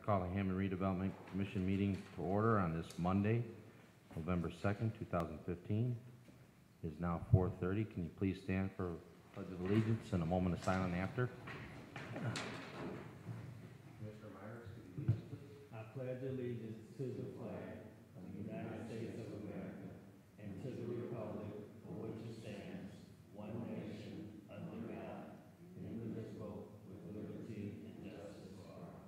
call the Hammond Redevelopment Commission meeting to order on this Monday, November 2nd, 2015. It is now 4:30. Can you please stand for Pledge of Allegiance and a moment of silence after? Mr. Myers, could you lead us, please? I pledge allegiance to the flag of the United States of America and to the republic for which it stands, one nation, under God, indivisible, with liberty and justice for all.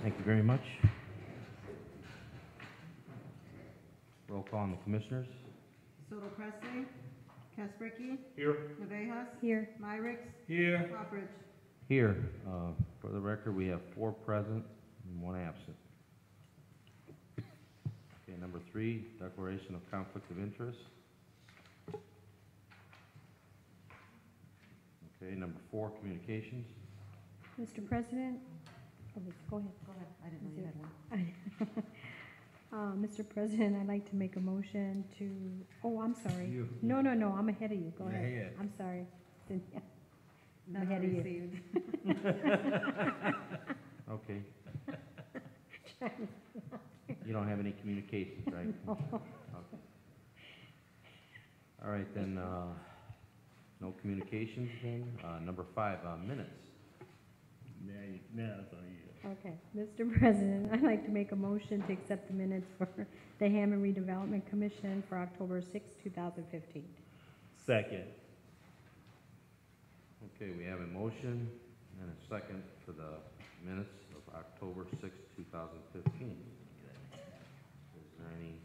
Thank you very much. Roll call on the commissioners. Soto Presley, Kaspricki, Here. Navejas, Here. Myricks, Here. Hopperidge. Here, for the record, we have 4 present and 1 absent. Okay, number 3, declaration of conflict of interest. Okay, number 4, communications. Mr. President, go ahead. Go ahead, I didn't know you had one. Mr. President, I'd like to make a motion to, I'm sorry. You. No, I'm ahead of you. Go You're ahead. ahead. I'm sorry. Cynthia. None ahead are of you. received. Okay. You don't have any communications, right? No. Okay. All right, then, no communications then. Number 5, minutes. Now it's on you. Okay. Mr. President, I'd like to make a motion to accept the minutes for the Hammond Redevelopment Commission for October 6, 2015. Second. Okay, we have a motion and a second for the minutes of October 6, 2015. Is there any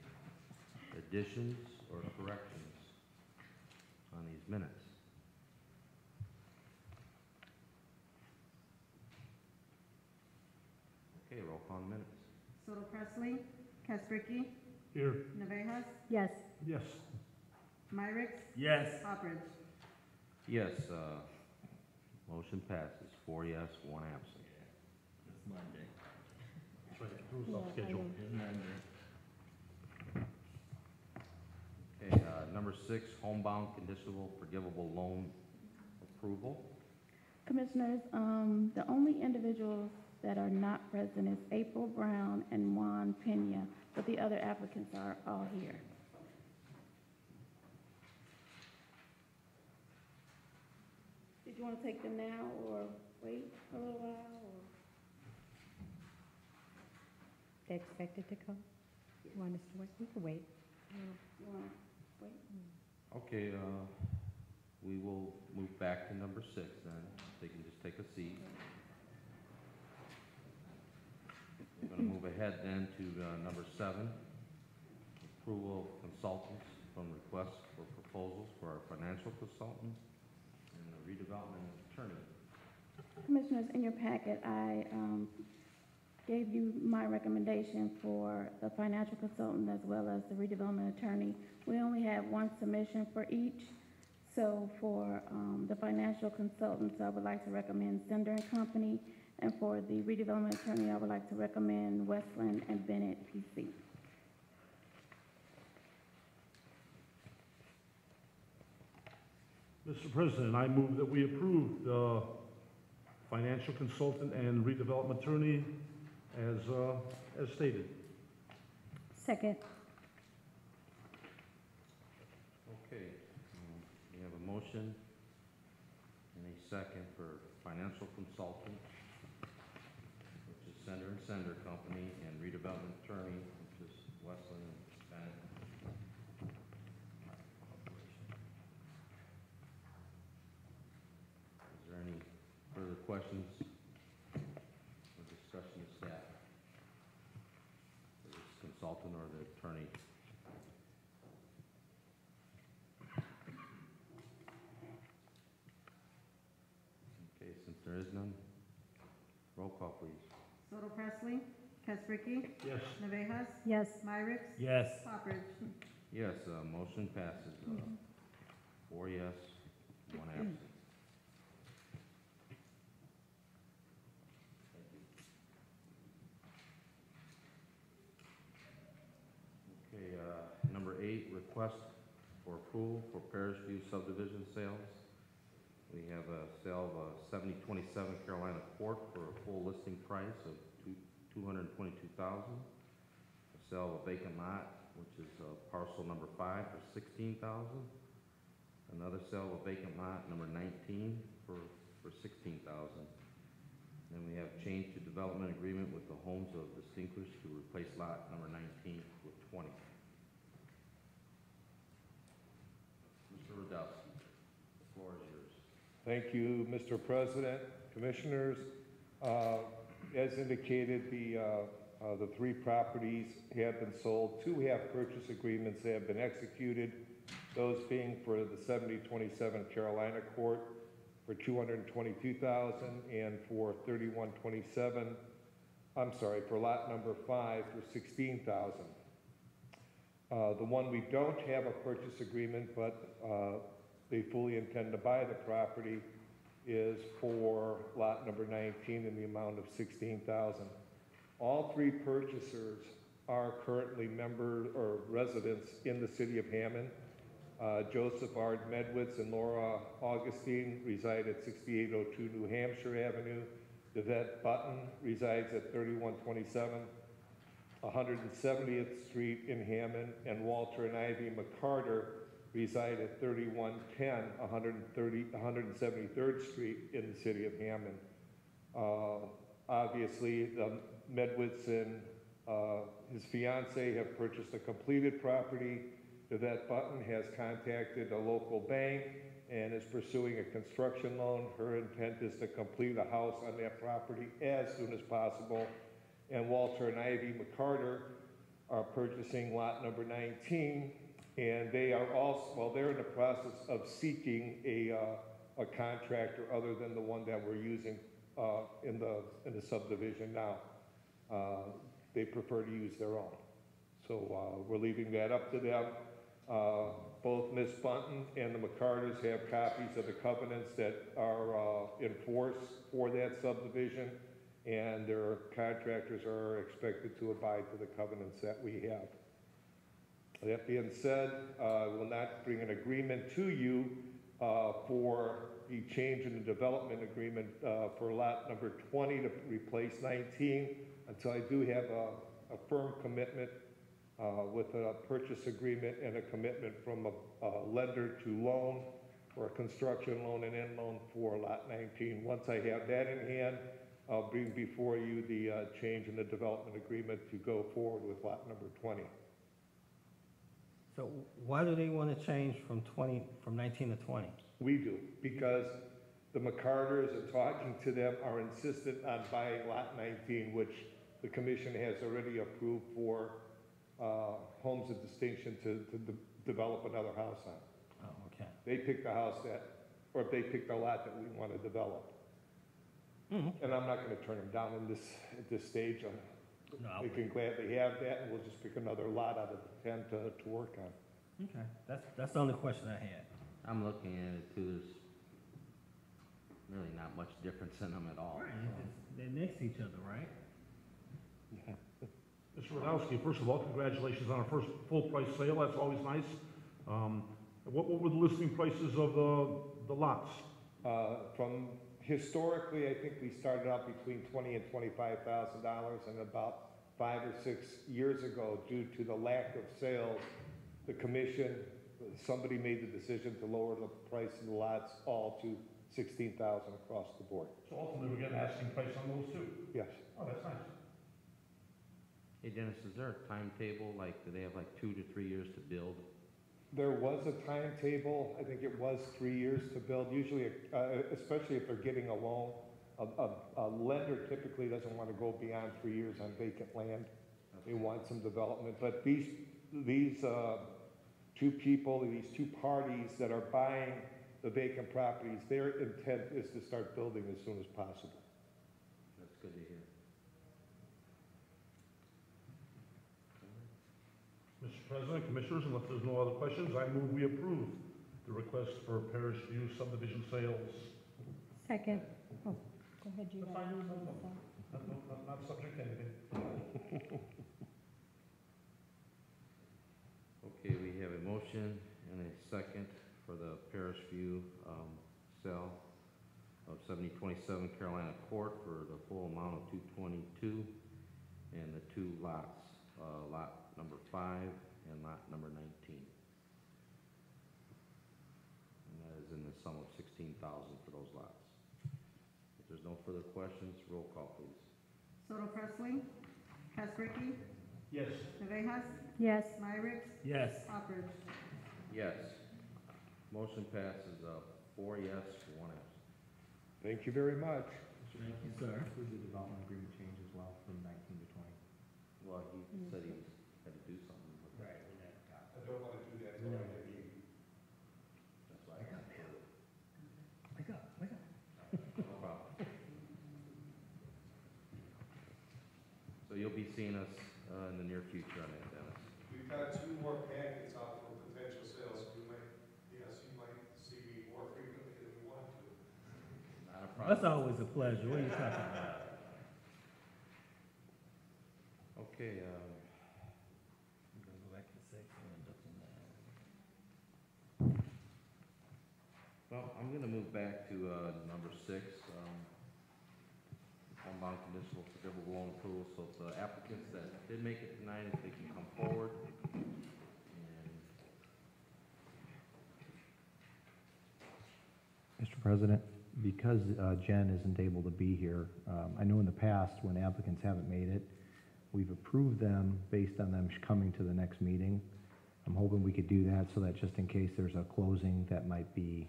additions or corrections on these minutes? Okay, roll call on the minutes. Soto Presley, Kaspricki, Here. Navejas, Yes. Yes. Myricks, Yes. Hopperidge. Yes, motion passes. 4 yes, 1 absent. It's Monday. Yeah, I know. It's Monday. Okay, number 6, homebound conditional forgivable loan approval. Commissioners, the only individuals that are not present is April Brown and Juan Pena, but the other applicants are all here. Did you want to take them now or wait a little while? Or? They expected to come? You want us to wait? We can wait. You want to wait? Okay, we will move back to number 6 then. They can just take a seat. We're going to move ahead then to number 7, approval of consultants from requests for proposals for our financial consultant and the redevelopment attorney. Commissioners, in your packet, I gave you my recommendation for the financial consultant as well as the redevelopment attorney. We only have 1 submission for each. So for the financial consultants, I would like to recommend Sender and Company, and for the redevelopment attorney, I would like to recommend Westland and Bennett PC. Mr. President, I move that we approve the financial consultant and redevelopment attorney as stated. Second. Okay, we have a motion and a second for financial consultant, which is Sender and Sender Company, and redevelopment attorney, which is Westland and Bennett. Is there any further questions or discussion of staff? For this consultant or the attorney? Okay, since there is none, roll call please. Soto Presley, Kaspricki, Yes. Navejas, Yes. Myricks, Yes. Hopperidge. Yes, motion passes. 4 yes, 1 absent. Okay, number 8, request for approval for Parish View subdivision sales. We have a sale of 7027 Carolina Court for a full listing price of $222,000. A sale of a vacant lot, which is parcel number 5 for $16,000. Another sale of a vacant lot, number 19, for $16,000. Then we have change to development agreement with the Homes of Distinguished to replace lot number 19 with 20. Mr. Radowski, the floor is yours. Thank you, Mr. President, Commissioners. As indicated, the 3 properties have been sold. 2 have purchase agreements that have been executed, those being for the 7027 Carolina Court for $222,000 and for 3127, for lot number 5 for $16,000. The one we don't have a purchase agreement, but they fully intend to buy the property, is for lot number 19 in the amount of $16,000. All 3 purchasers are currently members or residents in the city of Hammond. Joseph R. Medwitz and Laura Augustine reside at 6802 New Hampshire Avenue. Yvette Button resides at 3127 170th Street in Hammond, and Walter and Ivy McCarter reside at 3110 173rd Street in the city of Hammond. Obviously, the Medwitz and his fiance have purchased a completed property. Yvette Button has contacted a local bank and is pursuing a construction loan. Her intent is to complete a house on that property as soon as possible. And Walter and Ivy McCarter are purchasing lot number 19, and they are also, well, they're in the process of seeking a contractor other than the one that we're using in the subdivision now. They prefer to use their own. So we're leaving that up to them. Both Ms. Bunton and the McCarters have copies of the covenants that are in force for that subdivision, and their contractors are expected to abide to the covenants that we have. That being said, I will not bring an agreement to you for the change in the development agreement for lot number 20 to replace 19 until I do have a firm commitment with a purchase agreement and a commitment from a lender to loan, or a construction loan and end loan for lot 19. Once I have that in hand, I'll bring before you the change in the development agreement to go forward with lot number 20. So why do they want to change from 19 to 20? We do, because the McCarters, and talking to them, are insistent on buying lot 19, which the commission has already approved for Homes of Distinction to develop another house on. Oh, okay. They picked the house or they picked the lot that we want to develop. Mm-hmm. And I'm not going to turn them down at this stage. No, they can gladly have that, and we'll just pick another lot out of the 10 to work on. Okay, that's the only question I had. I'm looking at it too, there's really not much difference in them at all. Right. They're next to each other, right? Yeah. Mr. Radowski, first of all, congratulations on our first full-price sale. That's always nice. What were the listing prices of the lots? From historically, I think we started out between $20,000 and $25,000, and about 5 or 6 years ago, due to the lack of sales, the commission, somebody made the decision to lower the price of the lots all to $16,000 across the board. So ultimately, we're getting asking price on those too? Yes. Oh, that's nice. Hey Dennis, is there a timetable, like, do they have like 2 to 3 years to build? There was a timetable. I think it was 3 years to build. Usually, especially if they're getting a loan, a lender typically doesn't want to go beyond 3 years on vacant land. They want some development. But these two people, these two parties that are buying the vacant properties, their intent is to start building as soon as possible. That's good to hear. Mr. President, Commissioners, unless there's no other questions, I move we approve the request for Parish View subdivision sales. Second. Oh, go ahead, you That's got fine. it. Not subject to anything. Okay, we have a motion and a second for the Parish View, sale of 7027 Carolina Court for the full amount of $222, and the two lots, lot number 5 and lot number 19. And that is in the sum of $16,000 for those lots. If there's no further questions, roll call, please. Soto Presley, Casricky, Yes. Navejas, Yes. Myrick, Yes. Hopper. Yes. Motion passes, 4 yes, 1 absent. Thank you very much. Thank you, sir. Include the development agreement change as well from 19 to 20. Well, he said he had to do something with that. Right, we never got I don't want to do that No. That's why I got it. Wake up, wake up. No problem. So you'll be seeing us in the near future on that, Dennis. We've got 2 more packets out for potential sales. You might see me more frequently than we want to. Not a That's problem. always a pleasure. What are you talking about? Okay, I'm gonna go back to 6 and look in there. well, I'm gonna move back to number 6, homebound conditional forgivable loan approval. So if the applicants that did make it tonight, if they can come forward. And Mr. President, because Jen isn't able to be here, I know in the past, when applicants haven't made it, we've approved them based on them coming to the next meeting. I'm hoping we could do that so that just in case there's a closing that might be,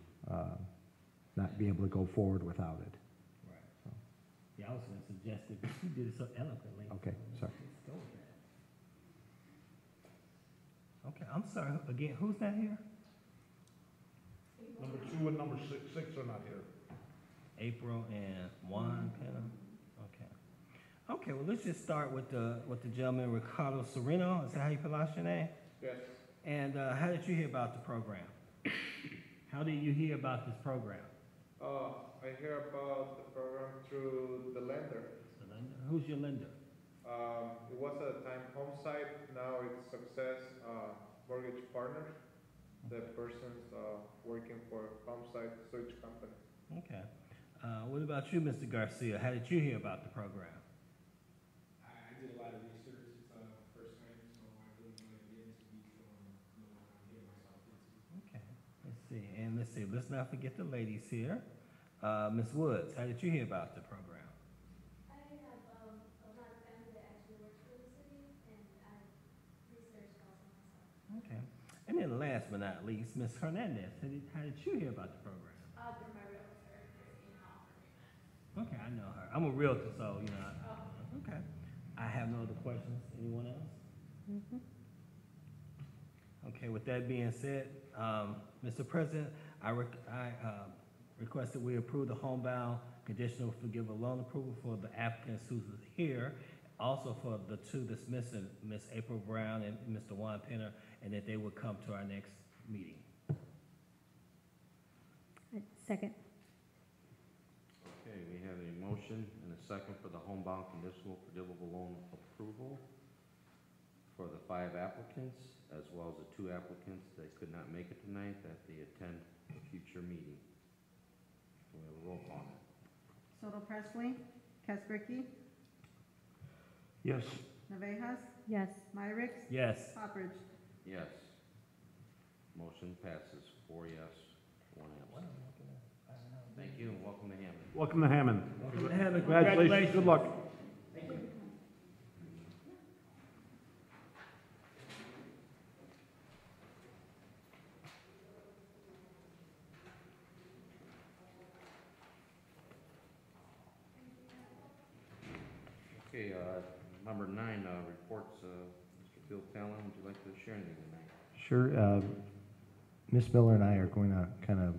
not be able to go forward without it. Right. Yeah, I was gonna suggest it, but you did it so eloquently. Okay, sorry. Let's go with that. Okay, I'm sorry, again, who's not here? Number 2 and number 6 are not here. April and Juan Penna? Okay. Okay, well, let's just start with the gentleman, Ricardo Sereno, is that how you pronounce your name? Yes. And, how did you hear about the program? How did you hear about this program? I hear about the program through the lender. The lender? Who's your lender? It was at a time home site, now it's Success Mortgage Partners. The person's working for home site search company. Okay. What about you, Mr. Garcia? How did you hear about the program? I did a lot of research. It's first time, so I really want to get into detail and know what I'm getting myself into. Okay. Let's see. Let's not forget the ladies here. Ms. Woods, how did you hear about the program? I have a lot of family that actually works for the city, and I researched also myself. Okay. And then last but not least, Ms. Hernandez, how did you hear about the program? Through my realtor, Christine Hall. Okay, I know her. I'm a realtor, so, you know. Okay. I have no other questions. Anyone else? Okay, with that being said, Mr. President, I request that we approve the homebound conditional forgivable loan approval for the applicants who's here, also for the 2 that's missing, Ms. April Brown and Mr. Juan Penner, and that they would come to our next meeting. Second. okay, we have a motion and a second for the homebound conditional forgivable loan approval for the 5 applicants, as well as the 2 applicants that could not make it tonight, that they attend a future meeting. We have a roll call. Soto Presley, Casricky, Yes. Navejas, Yes. Myrick, Yes. Hopper. Yes. Motion passes 4 yes, 1 absent. Thank you, and welcome to Hammond. Welcome to Hammond. Welcome to Hammond. Congratulations, good luck. Okay, number 9, reports, Mr. Phil Talon, would you like to share anything tonight? Sure. Ms. Miller and I are going to kind of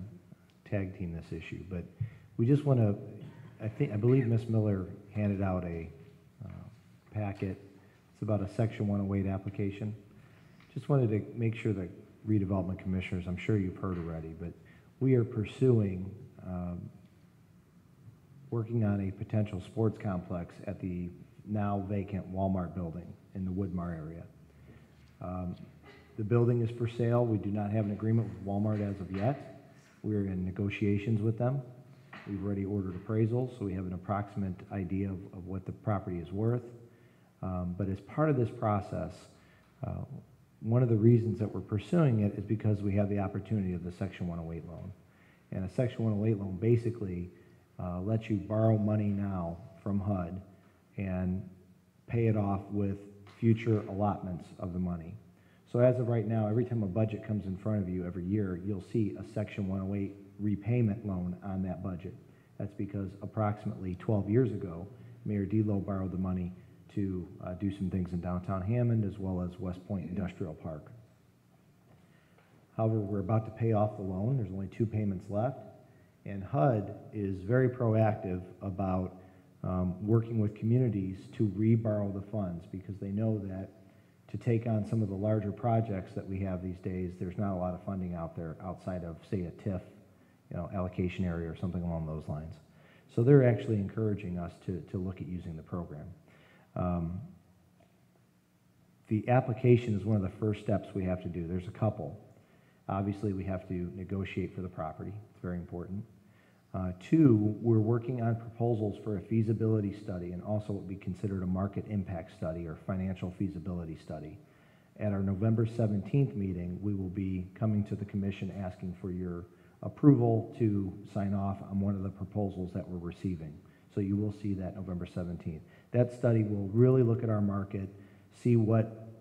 tag team this issue, but we just want to, I believe Ms. Miller handed out a packet. It's about a Section 108 application. Just wanted to make sure that redevelopment commissioners, I'm sure you've heard already, but we are pursuing working on a potential sports complex at the now vacant Walmart building in the Woodmar area. The building is for sale. We do not have an agreement with Walmart as of yet. We're in negotiations with them. We've already ordered appraisals, so we have an approximate idea of what the property is worth. But as part of this process, one of the reasons that we're pursuing it is because we have the opportunity of the Section 108 loan. And a Section 108 loan basically lets you borrow money now from HUD and pay it off with future allotments of the money. So as of right now, every time a budget comes in front of you every year, you'll see a Section 108 repayment loan on that budget. That's because approximately 12 years ago, Mayor Delo borrowed the money to do some things in downtown Hammond as well as West Point Industrial Park. However, we're about to pay off the loan. There's only 2 payments left. And HUD is very proactive about working with communities to reborrow the funds because they know that to take on some of the larger projects that we have these days, there's not a lot of funding out there outside of, say, a TIF, allocation area or something along those lines. So they're actually encouraging us to look at using the program. The application is one of the first steps we have to do. There's a couple. Obviously, we have to negotiate for the property. It's very important. 2, we're working on proposals for a feasibility study and also what we considered a market impact study or financial feasibility study. At our November 17th meeting, we will be coming to the commission asking for your approval to sign off on one of the proposals that we're receiving. So you will see that November 17th. That study will really look at our market, see what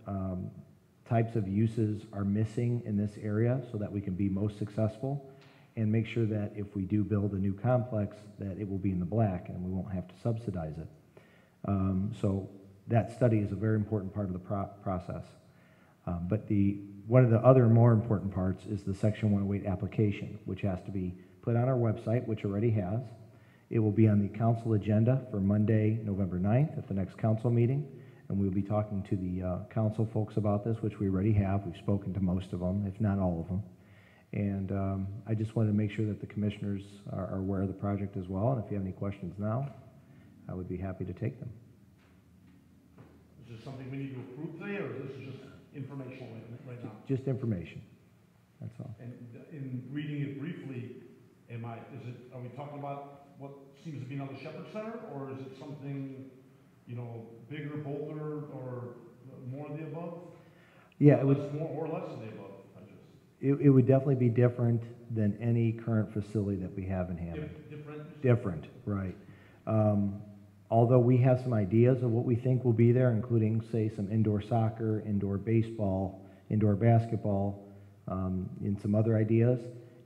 types of uses are missing in this area so that we can be most successful and make sure that if we do build a new complex that it will be in the black and we won't have to subsidize it. So that study is a very important part of the process. But one of the other more important parts is the Section 108 application, which has to be put on our website, which already has. It will be on the council agenda for Monday, November 9th at the next council meeting, and we'll be talking to the council folks about this, which we already have. We've spoken to most of them, if not all of them. And I just wanted to make sure that the commissioners are aware of the project as well, and if you have any questions now, I would be happy to take them. Is this something we need to approve today, or is this just informational right now? Just information, that's all. And in reading it briefly, are we talking about what seems to be another Shepherd Center, or is it something, bigger, bolder, or more of the above? Yeah, it was more or less of the above. It would definitely be different than any current facility that we have in Hammond. Different, right. Although we have some ideas of what we think will be there, including, say, some indoor soccer, indoor baseball, indoor basketball, and some other ideas.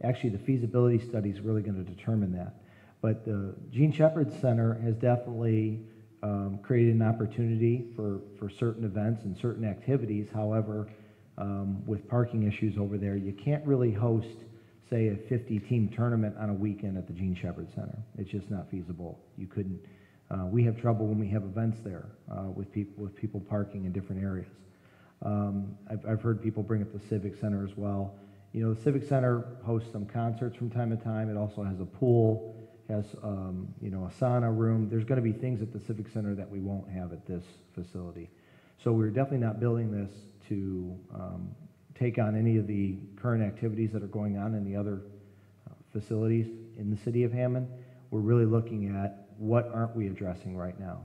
Actually, the feasibility study is really going to determine that. But the Gene Shepherd Center has definitely created an opportunity for certain events and certain activities. However, with parking issues over there, you can't really host, say, a 50-team tournament on a weekend at the Gene Shepherd Center. It's just not feasible. You couldn't. We have trouble when we have events there with people parking in different areas. I've heard people bring up the Civic Center as well. The Civic Center hosts some concerts from time to time. It also has a pool, has a sauna room. There's going to be things at the Civic Center that we won't have at this facility. So we're definitely not building this to take on any of the current activities that are going on in the other facilities in the city of Hammond. We're really looking at what aren't we addressing right now.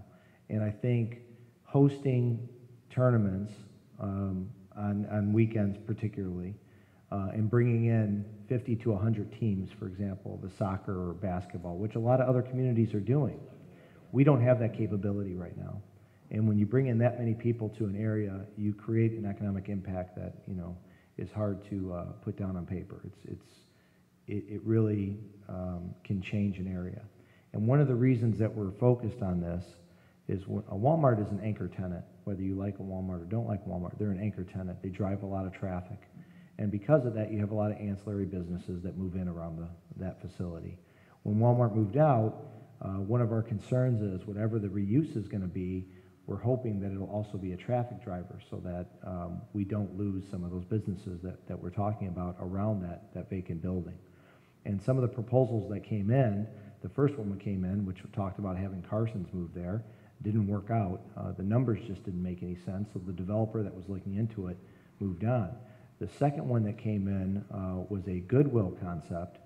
And I think hosting tournaments on weekends particularly, and bringing in 50 to 100 teams, for example, the soccer or basketball, which a lot of other communities are doing. We don't have that capability right now. And when you bring in that many people to an area, you create an economic impact that, is hard to put down on paper. It really can change an area. And one of the reasons that we're focused on this is a Walmart is an anchor tenant. Whether you like a Walmart or don't like Walmart, they're an anchor tenant. They drive a lot of traffic. And because of that, you have a lot of ancillary businesses that move in around that facility. When Walmart moved out, one of our concerns is whatever the reuse is going to be, we're hoping that it'll also be a traffic driver so that we don't lose some of those businesses that we're talking about around that vacant building. And some of the proposals that came in, the first one that came in, which talked about having Carson's move there, didn't work out. The numbers just didn't make any sense, so the developer that was looking into it moved on. The second one that came in was a Goodwill concept,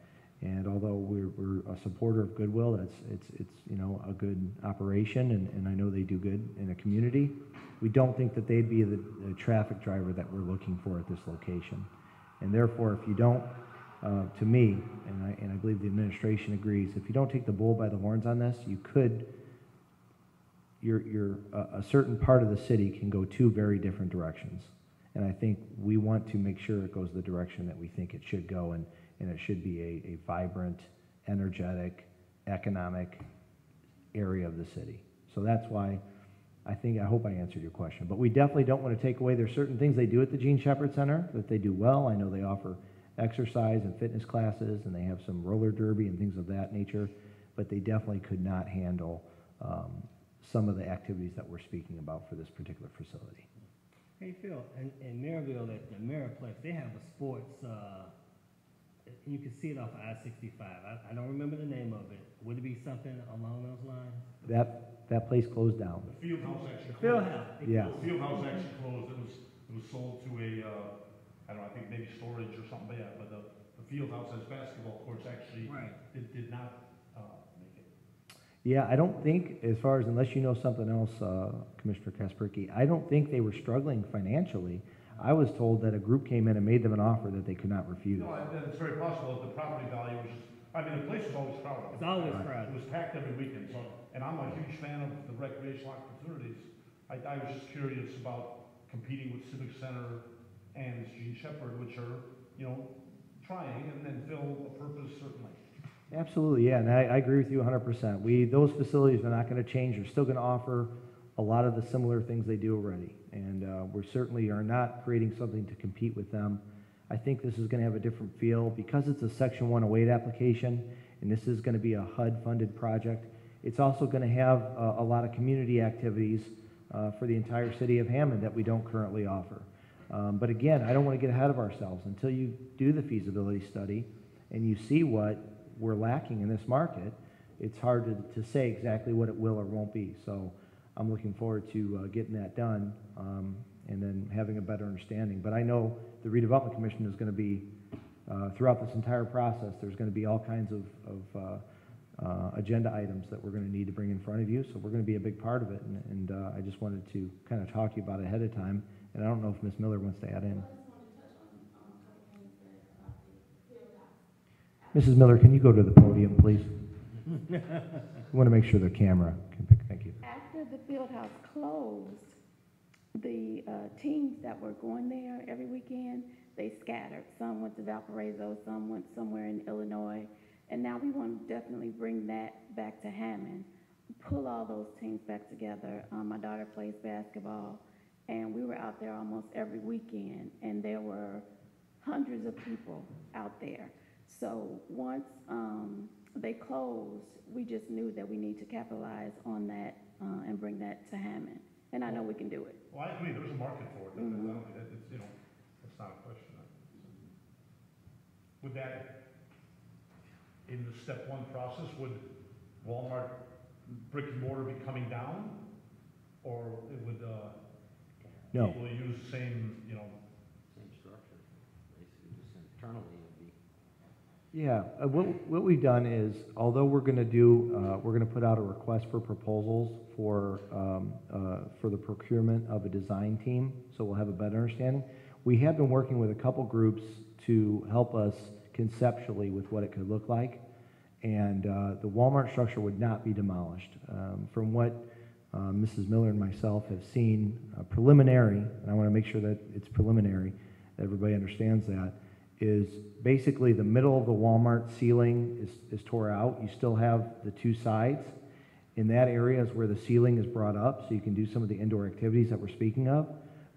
and although we're a supporter of Goodwill, it's you know, a good operation, and I know they do good in a community. We don't think that they'd be the traffic driver that we're looking for at this location. And therefore, if you don't, to me, and I believe the administration agrees, if you don't take the bull by the horns on this, you could, a certain part of the city can go two very different directions. And I think we want to make sure it goes the direction that we think it should go, and it should be a vibrant, energetic, economic area of the city. So that's why I hope I answered your question. But we definitely don't want to take away, there's certain things they do at the Gene Shepherd Center that they do well. I know they offer exercise and fitness classes, and they have some roller derby and things of that nature, but they definitely could not handle some of the activities that we're speaking about for this particular facility. Hey, Phil, in Maryville, at the Mariplex, they have a sports, you can see it off of I-65. I don't remember the name of it. Would it be something along those lines? That place closed down. The field house actually Phil closed. House. Yeah. The field house actually closed. It was sold to a, I don't know, I think maybe storage or something, but yeah, but the field house has basketball courts actually. Right. It did not make it. Yeah, I don't think, as far as, unless you know something else, Commissioner Kasperky, I don't think they were struggling financially. I was told that a group came in and made them an offer that they could not refuse. No, it's very possible that the property value was just, I mean, the place was always crowded. It's always Right. crowded. It was packed every weekend, so, and I'm a huge fan of the recreational opportunities. I was just curious about competing with Civic Center and Gene Shepherd, which are, you know, trying and fill a purpose certainly. Absolutely, yeah, and I agree with you 100%. Those facilities are not going to change. They're still going to offer a lot of the similar things they do already, and we certainly are not creating something to compete with them. I think this is going to have a different feel because it's a Section 108 application, and this is going to be a HUD-funded project. It's also going to have a lot of community activities for the entire city of Hammond that we don't currently offer. But again, I don't want to get ahead of ourselves. Until you do the feasibility study and you see what we're lacking in this market, it's hard to say exactly what it will or won't be. So I'm looking forward to getting that done and then having a better understanding. But I know the Redevelopment Commission is going to be, throughout this entire process, there's going to be all kinds of agenda items that we're going to need to bring in front of you. So we're going to be a big part of it. And I just wanted to kind of talk to you about it ahead of time. And I don't know if Ms. Miller wants to add in. Mrs. Miller, can you go to the podium, please? We want to make sure the camera can pick. Thank you. After the field house closed, the teams that were going there every weekend, they scattered. Some went to Valparaiso, some went somewhere in Illinois, and now we want to definitely bring that back to Hammond, pull all those teams back together. My daughter plays basketball, and we were out there almost every weekend, and there were hundreds of people out there. So once they closed, we just knew that we need to capitalize on that and bring that to Hammond. And I know we can do it. Well, I agree, there's a market for it. Mhm. It's, you know, it's not a question. Would that, in the step one process, would Walmart brick and mortar be coming down? Or it would, No. people use the same, you know? Same structure, basically, just internally it'd be. Yeah, what we've done is, although we're going to put out a request for proposals for the procurement of a design team, so we'll have a better understanding. We have been working with a couple groups to help us conceptually with what it could look like, and the Walmart structure would not be demolished. From what Mrs. Miller and myself have seen preliminary, and I want to make sure that it's preliminary, that everybody understands that, is basically the middle of the Walmart ceiling is tore out. You still have the two sides. In that area is where the ceiling is brought up, so you can do some of the indoor activities that we're speaking of.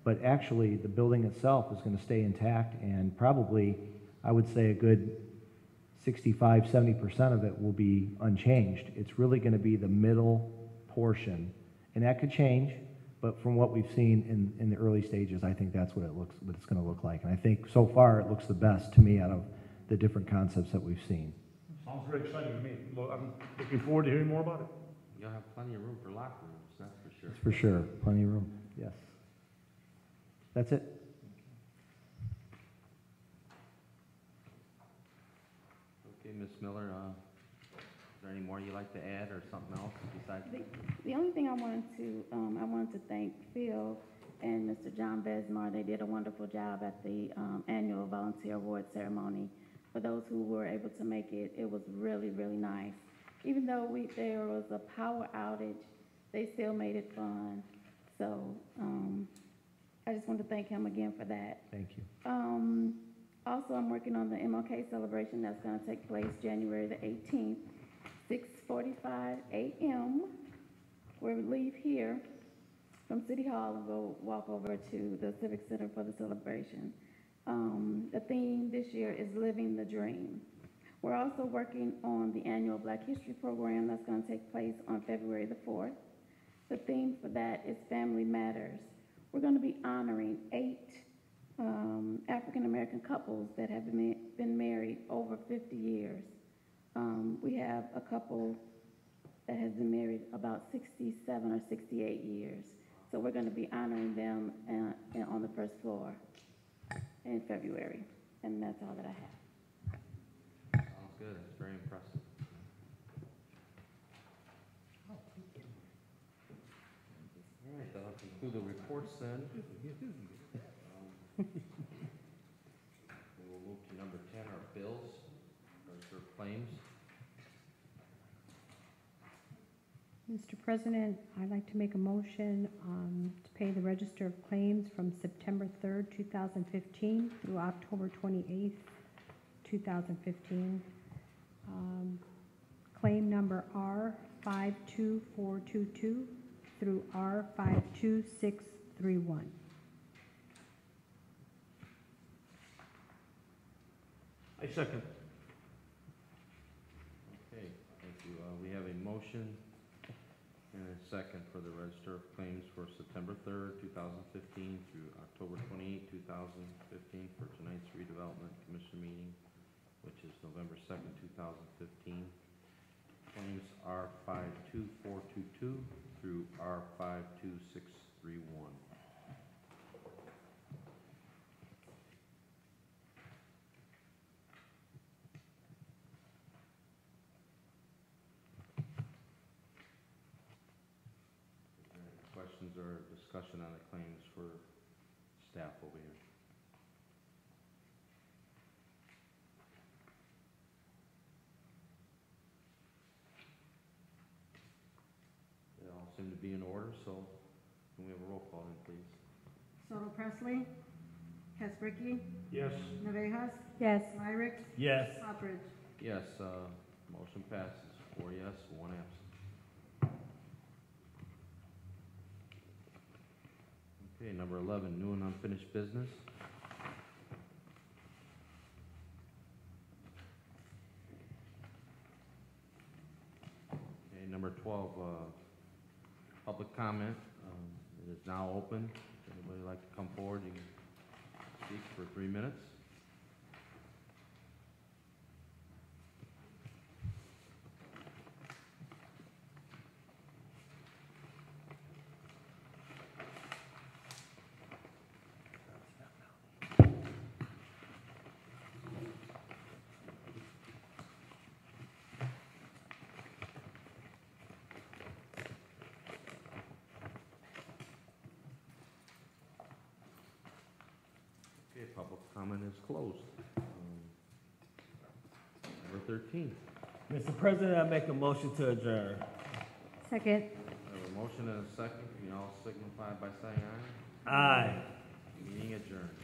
But actually, the building itself is going to stay intact, and probably, I would say, a good 65–70% of it will be unchanged. It's really going to be the middle portion, and that could change. But from what we've seen in the early stages, I think that's what it's going to look like. And I think so far it looks the best to me out of the different concepts that we've seen. Sounds very exciting to me. I'm looking forward to hearing more about it. You'll have plenty of room for locker rooms, that's for sure. That's for sure. Plenty of room. Yes. That's it. Ms. Miller, is there any more you'd like to add or something else besides? The only thing I wanted to thank Phil and Mr. John Besmar. They did a wonderful job at the annual volunteer award ceremony. For those who were able to make it, it was really, really nice. Even though there was a power outage, they still made it fun. So I just want to thank him again for that. Thank you. Also, I'm working on the MLK celebration that's going to take place January the 18th, 6:45 a.m. We'll leave here from City Hall and go walk over to the Civic Center for the celebration. The theme this year is Living the Dream. We're also working on the annual Black History program that's going to take place on February the 4th. The theme for that is Family Matters. We're going to be honoring 8 African-American couples that have been married over 50 years. We have a couple that has been married about 67 or 68 years. So we're going to be honoring them on the first floor in February. And that's all that I have. Sounds good. It's very impressive. All right, that'll conclude the reports then. We will move to number 10, our bills, register of claims. Mr. President, I'd like to make a motion to pay the register of claims from September 3rd, 2015 through October 28th, 2015. Claim number R52422 through R52631. I second. Okay, thank you. We have a motion and a second for the register of claims for September 3rd, 2015 through October 28th, 2015 for tonight's redevelopment commission meeting, which is November 2nd, 2015. Claims R52422 through R52631. Questions or discussion on the claims for staff over here? They all seem to be in order, so can we have a roll call in, please? Soto Presley, Casbricki, Yes. Navejas, Yes. Myrick, Yes. Hopperidge. Yes, motion passes. 4 yes, 1 absent. Okay, number 11, new and unfinished business. Okay, number 12, public comment. It is now open. If anybody would like to come forward, you can speak for 3 minutes. Okay, public comment is closed. Number 13. Mr. President, I make a motion to adjourn. Second. I have a motion and a second. Can you all signify by saying aye? Aye. Meeting adjourned.